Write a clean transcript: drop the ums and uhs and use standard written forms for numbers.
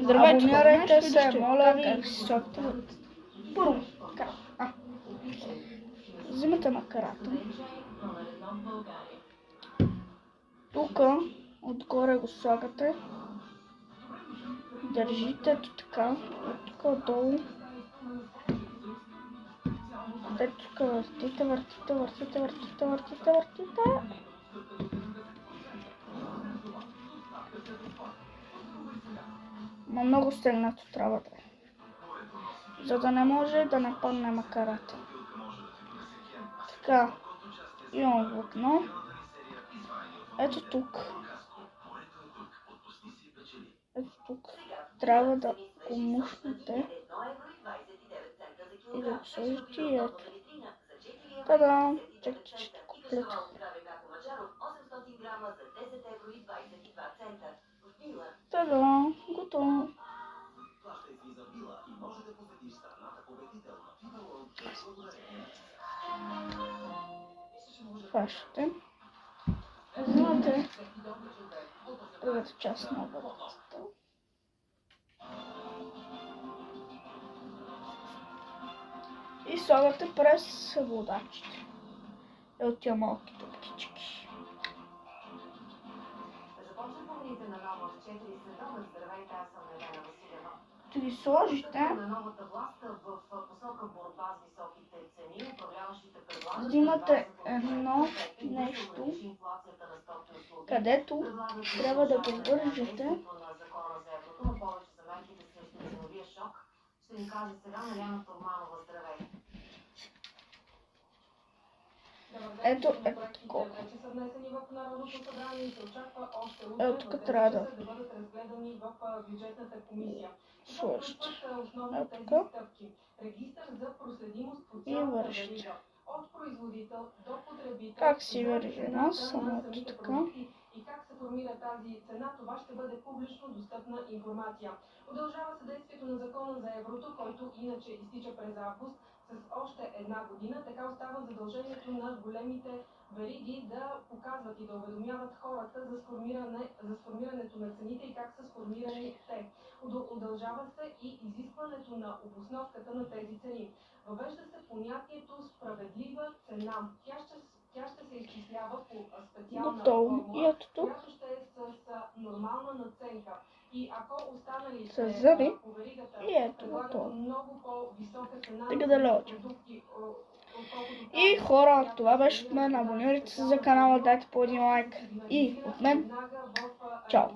Здравейте, Абонирайте нещо се, ще моля кажа. ви. Първо, взимате на карата. Тук отгоре го слагате. Държите ето така. Тук отдолу. Тук въртите. Но много стегнато трябва да е. За да не може да не падне макарата. Така. Имам влакно. Ето тук. Трябва да го мушнете. И да го сложите и ето. Та-да! Чакайте, че тук плетах. Та-да! Готово! Хващате. Взимате другата част на вратата. И слагате през водачите. От тия малки топкички. Като ги сложите, взимате едно нещо, където трябва да го вържете. Ето е такова. Ето тук трябва да сложите. Ето така. И вържите. Как си вържи една, само ето така. И как се формира тази цена, това ще бъде публично достъпна информация. Удължава се действието на закона за еврото, който иначе изтича през август с още една година. Така остава задължението на големите вериги да показват и да уведомяват хората за сформирането на цените и как са сформирани те. Удължава се и изискването на обосновката на тези цени. Въвежда се понятието справедлива цена. Тя ще се изчислява по специална формула, която ще е с нормална надценка. И ако останалите по веригата предлагат много по-висока цена на продукти, и хора, това беше от мен. Абонирайте се за канала, дайте по един лайк. И от мен, чао!